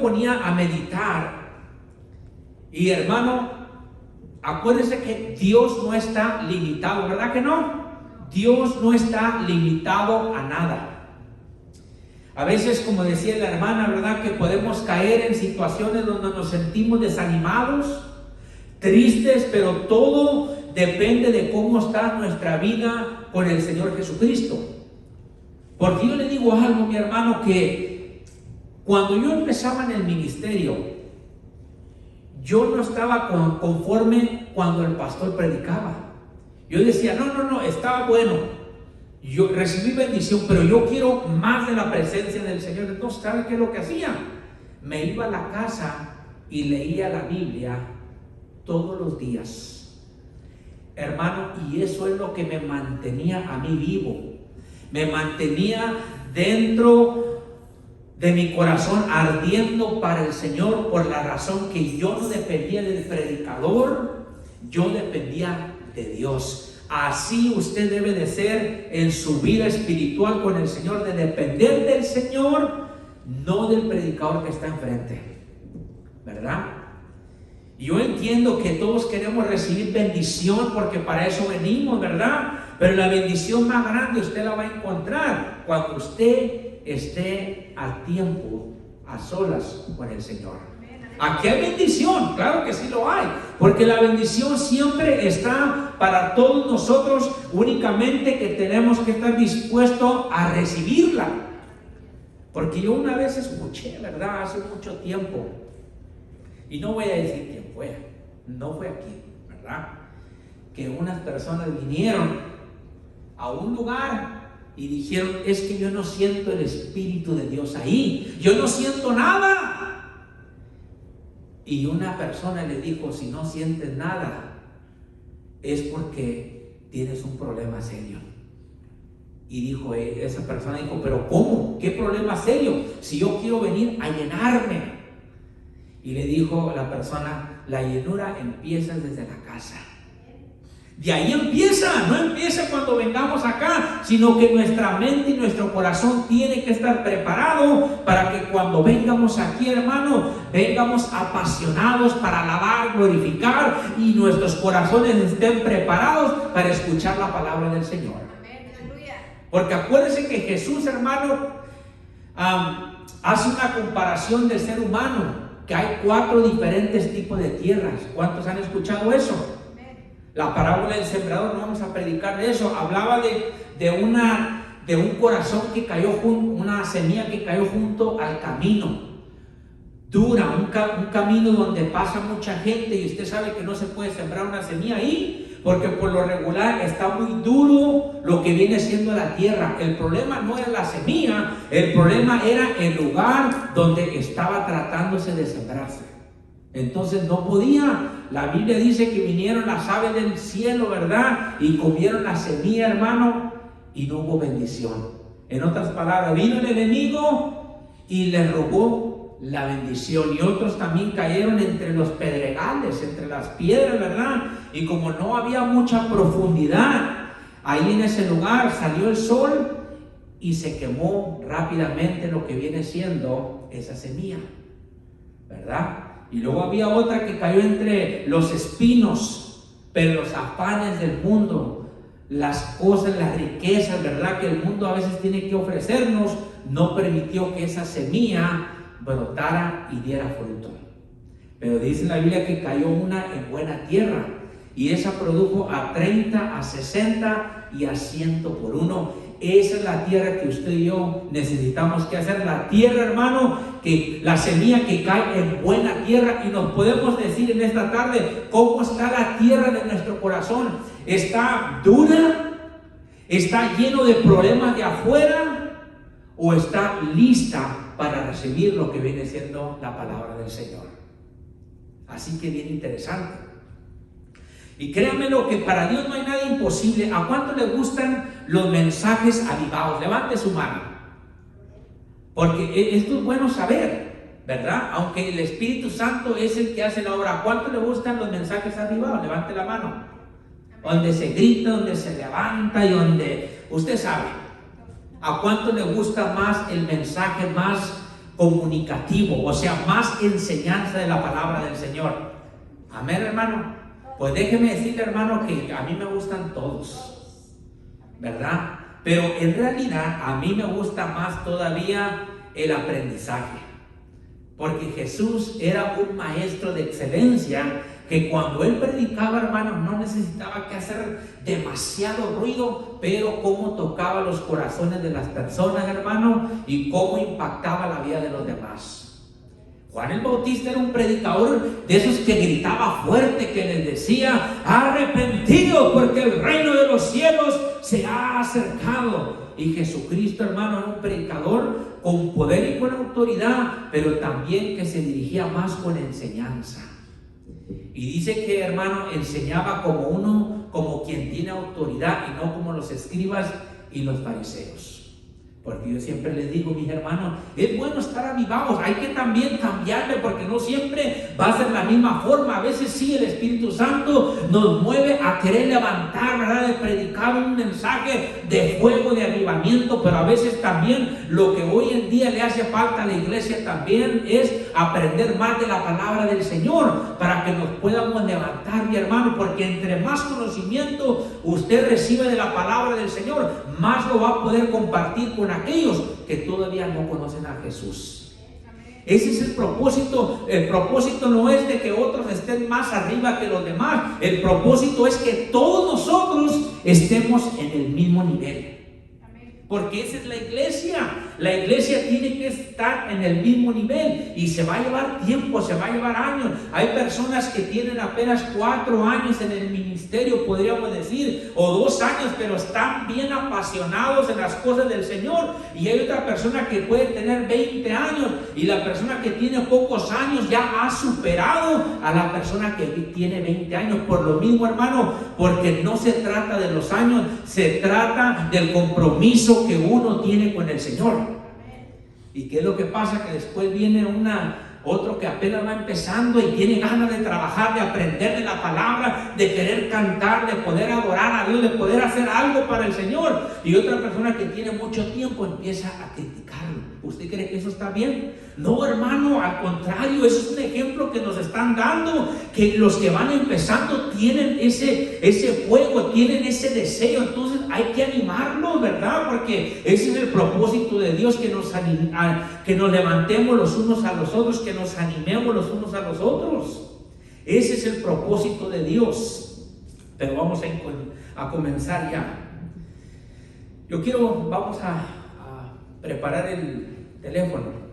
ponía a meditar y, hermano, acuérdese que Dios no está limitado, ¿verdad que no? Dios no está limitado a nada. A veces, como decía la hermana, ¿verdad?, que podemos caer en situaciones donde nos sentimos desanimados, tristes, pero todo depende de cómo está nuestra vida con el Señor Jesucristo. Porque yo le digo algo, mi hermano, que cuando yo empezaba en el ministerio, yo no estaba conforme cuando el pastor predicaba. Yo decía, no, estaba bueno. Yo recibí bendición, pero yo quiero más de la presencia del Señor. Entonces, ¿sabe qué es lo que hacía? Me iba a la casa y leía la Biblia todos los días, hermano, y eso es lo que me mantenía a mí vivo. Me mantenía dentro de mi corazón ardiendo para el Señor, por la razón que yo no dependía del predicador, yo dependía de Dios. Así usted debe de ser en su vida espiritual con el Señor, de depender del Señor, no del predicador que está enfrente, ¿verdad? Yo entiendo que todos queremos recibir bendición porque para eso venimos, ¿verdad? Pero la bendición más grande usted la va a encontrar cuando usted esté a tiempo, a solas con el Señor. Aquí hay bendición, claro que sí lo hay, porque la bendición siempre está para todos nosotros, únicamente que tenemos que estar dispuestos a recibirla. Porque yo una vez escuché, ¿verdad?, hace mucho tiempo, y no voy a decir quién fue, no fue aquí, ¿verdad?, que unas personas vinieron a un lugar y dijeron, es que yo no siento el Espíritu de Dios ahí, yo no siento nada. Y una persona le dijo, si no sientes nada, es porque tienes un problema serio. Y dijo, esa persona dijo, pero ¿cómo? ¿Qué problema serio? Si yo quiero venir a llenarme. Y le dijo la persona, la llenura empieza desde la casa. De ahí empieza, no empieza cuando vengamos acá, sino que nuestra mente y nuestro corazón tiene que estar preparado para que cuando vengamos aquí, hermano, vengamos apasionados para alabar, glorificar, y nuestros corazones estén preparados para escuchar la palabra del Señor. Porque acuérdense que Jesús, hermano, hace una comparación del ser humano, que hay 4 diferentes tipos de tierras. ¿Cuántos han escuchado eso? La parábola del sembrador, no vamos a predicar de eso, hablaba de un corazón que cayó una semilla que cayó junto al camino, dura, un camino donde pasa mucha gente, y usted sabe que no se puede sembrar una semilla ahí, porque por lo regular está muy duro lo que viene siendo la tierra. El problema no era la semilla, el problema era el lugar donde estaba tratándose de sembrarse. Entonces no podía. La Biblia dice que vinieron las aves del cielo, ¿verdad?, y comieron la semilla, hermano, y no hubo bendición. En otras palabras, vino el enemigo y le robó la bendición. Y otros también cayeron entre los pedregales, entre las piedras, ¿verdad? Y como no había mucha profundidad, ahí en ese lugar salió el sol y se quemó rápidamente lo que viene siendo esa semilla, ¿verdad? Y luego había otra que cayó entre los espinos, pero los afanes del mundo, las cosas, las riquezas, ¿verdad?, que el mundo a veces tiene que ofrecernos, no permitió que esa semilla brotara y diera fruto. Pero dice la Biblia que cayó una en buena tierra, y esa produjo a 30, a 60 y a 100 por uno. Esa es la tierra que usted y yo necesitamos que hacer. La tierra, hermano, que la semilla que cae en buena tierra. Y nos podemos decir en esta tarde cómo está la tierra de nuestro corazón. ¿Está dura? ¿Está lleno de problemas de afuera? ¿O está lista para recibir lo que viene siendo la palabra del Señor? Así que bien interesante. Y créanmelo que para Dios no hay nada imposible. ¿A cuánto le gustan los mensajes avivados? Levante su mano. Porque esto es bueno saber, ¿verdad? Aunque el Espíritu Santo es el que hace la obra. ¿A cuánto le gustan los mensajes avivados? Levante la mano. Donde se grita, donde se levanta y donde usted sabe. ¿A cuánto le gusta más el mensaje más comunicativo, o sea, más enseñanza de la palabra del Señor. Amén, hermano. Pues déjeme decirle, hermano, que a mí me gustan todos, ¿verdad? Pero en realidad a mí me gusta más todavía el aprendizaje, porque Jesús era un maestro de excelencia, que cuando él predicaba, hermano, no necesitaba que hacer demasiado ruido, pero cómo tocaba los corazones de las personas, hermano, y cómo impactaba la vida de los demás. Juan el Bautista era un predicador de esos que gritaba fuerte, que les decía: arrepentidos, porque el reino de los cielos se ha acercado. Y Jesucristo, hermano, era un predicador con poder y con autoridad, pero también que se dirigía más con enseñanza. Y dice que, hermano, enseñaba como quien tiene autoridad, y no como los escribas y los fariseos. Porque yo siempre les digo, mis hermanos, es bueno estar avivados, hay que también cambiarle, porque no siempre va a ser la misma forma. A veces sí, el Espíritu Santo nos mueve a querer levantar, ¿verdad?, de predicar un mensaje de fuego, de avivamiento, pero a veces también lo que hoy en día le hace falta a la iglesia también es aprender más de la palabra del Señor, para que nos podamos levantar, mi hermano, porque entre más conocimiento usted recibe de la palabra del Señor, más lo va a poder compartir con aquellos que todavía no conocen a Jesús. Ese es el propósito. El propósito no es de que otros estén más arriba que los demás. El propósito es que todos nosotros estemos en el mismo nivel. Porque esa es la iglesia. La iglesia tiene que estar en el mismo nivel, y se va a llevar tiempo, se va a llevar años. Hay personas que tienen apenas 4 años en el ministerio, podríamos decir, o 2 años, pero están bien apasionados en las cosas del Señor. Y hay otra persona que puede tener 20 años, y la persona que tiene pocos años ya ha superado a la persona que tiene 20 años. Por lo mismo, hermano, porque no se trata de los años, se trata del compromiso que uno tiene con el Señor. ¿Y qué es lo que pasa? Que después viene otro que apenas va empezando y tiene ganas de trabajar, de aprender de la palabra, de querer cantar, de poder adorar a Dios, de poder hacer algo para el Señor. Y otra persona que tiene mucho tiempo empieza a criticarlo. ¿Usted cree que eso está bien? No, hermano, al contrario, eso es un ejemplo que nos están dando, que los que van empezando tienen ese fuego, tienen ese deseo. Entonces hay que animarlos, ¿verdad? Porque ese es el propósito de Dios, que nos levantemos los unos a los otros, que nos animemos los unos a los otros. Ese es el propósito de Dios. Pero vamos a comenzar ya. Vamos a preparar el teléfono.